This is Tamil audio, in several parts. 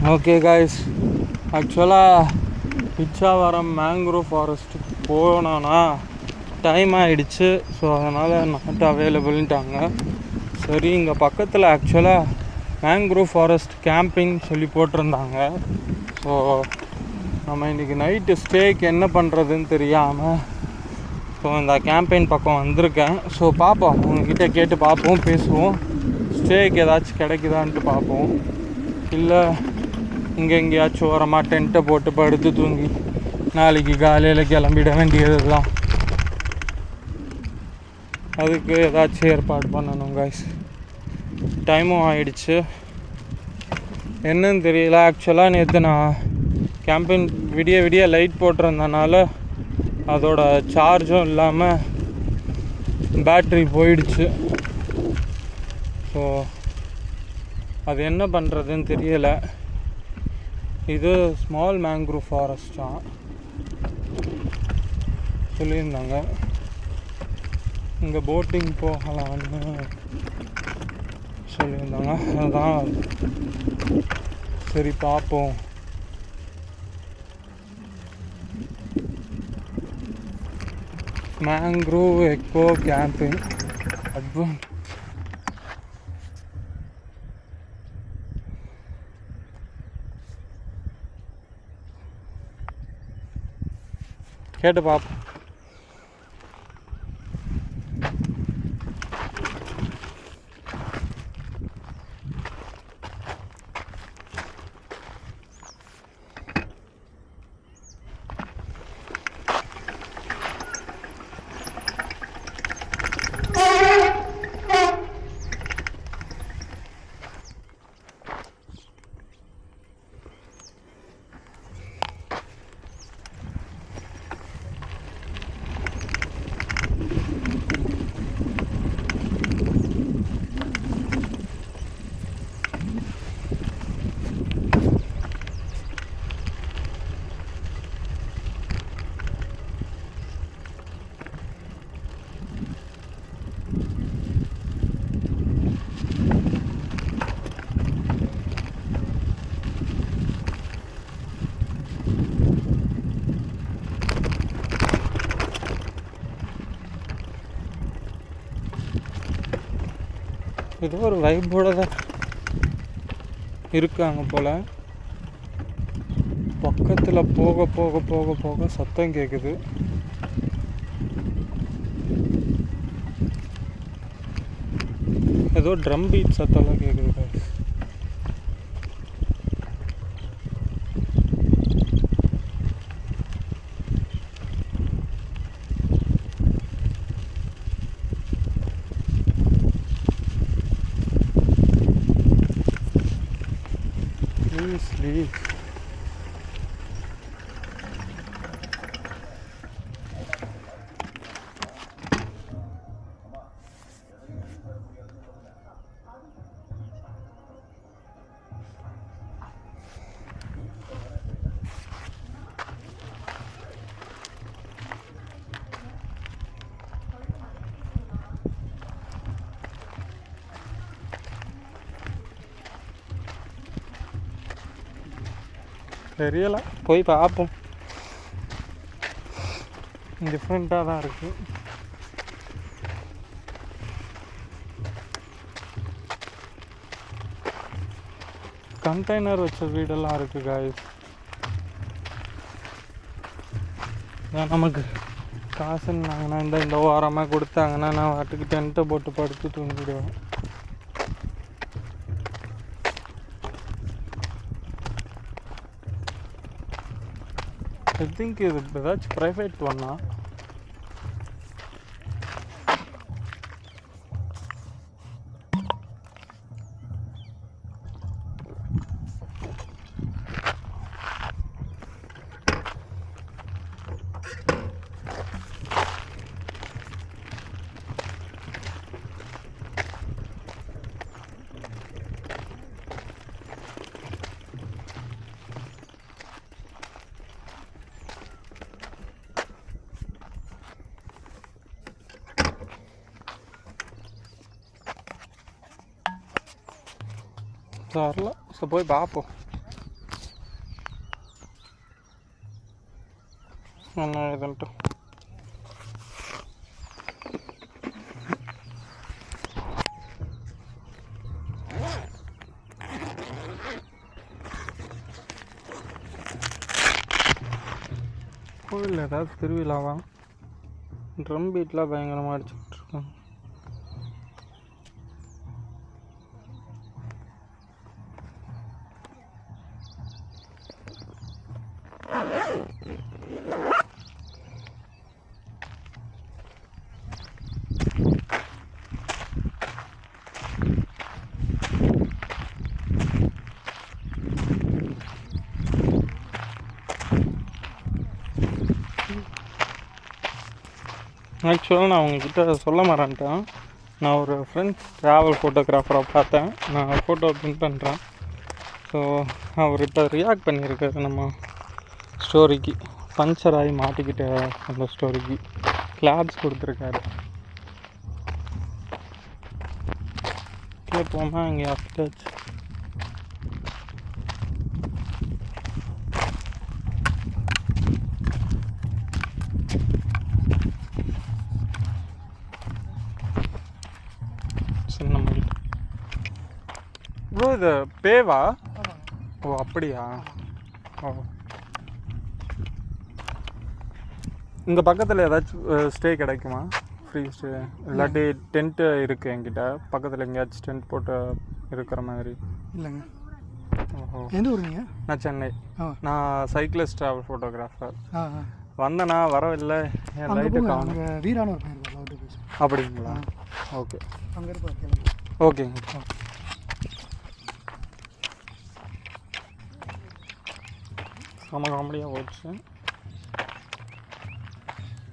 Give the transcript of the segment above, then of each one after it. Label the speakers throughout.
Speaker 1: ஓகே காய்ஸ், ஆக்சுவலாக பிச்சாவரம் மேங்க்ரோவ் ஃபாரஸ்ட்டுக்கு போனோன்னா டைம் ஆகிடுச்சு. ஸோ அதனால் நாட் அவைலபிள்ன்ட்டாங்க. சரி, இங்கே பக்கத்தில் ஆக்சுவலாக மேங்க்ரோவ் ஃபாரஸ்ட் கேம்பிங் சொல்லி போட்டிருந்தாங்க. ஸோ நம்ம இன்றைக்கி நைட்டு ஸ்டேக்கு என்ன பண்ணுறதுன்னு தெரியாமல் ஸோ இந்த கேம்பெயின் பக்கம் வந்திருக்கேன். ஸோ பார்ப்போம், உங்ககிட்ட கேட்டு பார்ப்போம், பேசுவோம், ஸ்டேக்கு ஏதாச்சும் கிடைக்குதான்ட்டு பார்ப்போம். இல்லை இங்கே எங்கேயாச்சும் ஓரமாக டென்ட்டை போட்டு படுத்து தூங்கி நாளைக்கு காலையில் கிளம்பிட வேண்டியது தான். அதுக்கு ஏதாச்சும் ஏற்பாடு பண்ணணும் காய்ஸ். டைமும் ஆகிடுச்சு, என்னன்னு தெரியல. ஆக்சுவலாக நேற்று நான் கேம்பிங் விடிய லைட் போட்டிருந்தனால அதோட சார்ஜும் இல்லாமல் பேட்ரி போயிடுச்சு. ஸோ அது என்ன பண்ணுறதுன்னு தெரியலை. இது ஸ்மால் மேங்க்ரோவ் ஃபாரஸ்ட்டாக சொல்லியிருந்தாங்க. இங்கே போட்டிங் போகலான்னு சொல்லியிருந்தாங்க. அதுதான் சரி பார்ப்போம். மேங்க்ரோவ் எக்கோ கேம்பிங் அட்வான்ஸ் கேட்டு பார்ப்போம். ஏதோ ஒரு வைப்போட தான் இருக்காங்க போல். பக்கத்தில் போக போக போக போக சத்தம் கேட்குது. ஏதோ ட்ரம் பீட் சத்தம்லாம் கேட்குது. Please. தெரியல, போய் பார்ப்போம். டிஃப்ரெண்ட்டாக தான் இருக்குது. கண்டெய்னர் வச்ச வீடெல்லாம் இருக்குது காய்ஸ். நமக்கு காசுன்னாங்கன்னா இந்த வாரமாக கொடுத்தாங்கன்னா நான் வாட்டுக்கு டென்ட்டை போட்டு படுத்து தூங்கிடுவேன். ஐ திங்க் இது ஏதாச்சும் ப்ரைவேட் பண்ணா. வரல. ஸோ போய் பார்ப்போம். என்ன ஏதுன்ட்டு. கோவில் ஏதாவது திருவிழாவா? ட்ரம் பீட்லாம் பயங்கரமாக அடிச்சுக்கிட்டு இருக்காங்க. ஆக்சுவலாக நான் உங்ககிட்ட சொல்ல மறந்துட்டேன். நான் ஒரு ஃப்ரெண்ட்ஸ் ட்ராவல் ஃபோட்டோகிராஃபரை பார்த்தேன். நான் ஃபோட்டோ பிரிண்ட் பண்ணுறேன். ஸோ அவர் இப்போ ரியாக்ட் பண்ணியிருக்காரு நம்ம ஸ்டோரிக்கு. பஞ்சர் ஆகி மாட்டிக்கிட்ட அந்த ஸ்டோரிக்கு கிளாப்ஸ் கொடுத்துருக்காரு. கேட்போமா இங்கே அப்டாச்சு. ப்ரோ இது பேவா? ஓ அப்படியா? ஓ இந்த பக்கத்தில் ஏதாச்சும் ஸ்டே கிடைக்குமா? ஃப்ரீ ஸ்டே இல்லாட்டி டென்ட்டு இருக்குது என்கிட்ட. பக்கத்தில் எங்கேயாச்சும் டென்ட் போட்டு இருக்கிற மாதிரி?
Speaker 2: இல்லைங்க.
Speaker 1: ஓஹோ.
Speaker 2: எந்த ஊர் நீங்கள்?
Speaker 1: நான் சென்னை. நான் சைக்கிளிஸ்ட் ட்ராவல் ஃபோட்டோகிராஃபர். வந்தேண்ணா வரவில்லை. என் லைட்டு காணும்.
Speaker 2: வீரான ஒரு பையன்.
Speaker 1: அப்படிங்களா? ஓகே
Speaker 2: அங்கே இருப்பேன்.
Speaker 1: ஓகேங்க. செம காமெடியாக போச்சு.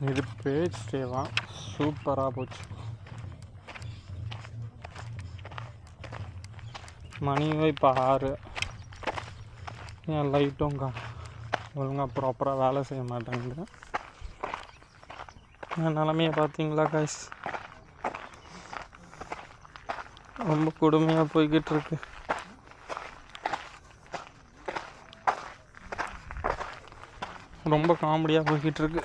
Speaker 1: இது பேஜ் ஸ்டேவா? சூப்பராக போச்சு. மணியும் இப்போ 6. என் லைட்டும் ஒழுங்காக ப்ராப்பராக வேலை செய்ய மாட்டேங்குது. என் நிலமையை பார்த்தீங்களா கைஸ்? ரொம்ப கொடுமையாக போய்கிட்டு இருக்கு. ரொம்ப காமெடியாக போய்கிட்டு இருக்கு.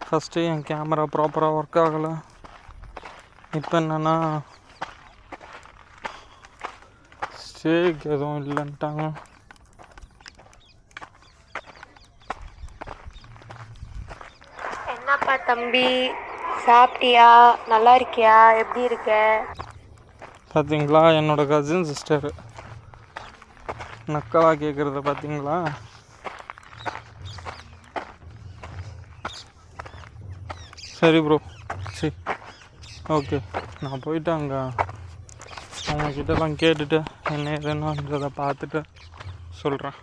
Speaker 1: ஃபஸ்ட்டு என் கேமரா ப்ராப்பராக ஒர்க் ஆகலை. இப்போ என்னென்னா ஸ்டேக்கு எதுவும் இல்லைன்ட்டாங்க.
Speaker 3: என்னப்பா தம்பி, சாப்பிட்டியா? நல்லா இருக்கியா? எப்படி இருக்க?
Speaker 1: பார்த்தீங்களா என்னோடய கசின் சிஸ்டரு நக்கலா கேட்குறத பார்த்தீங்களா? சரி ப்ரோ, சரி ஓகே. நான் போயிட்டு அங்கே அவங்கக்கிட்டலாம் கேட்டுட்டு என்ன ஏதுன்றதை பார்த்துட்டு சொல்கிறேன்.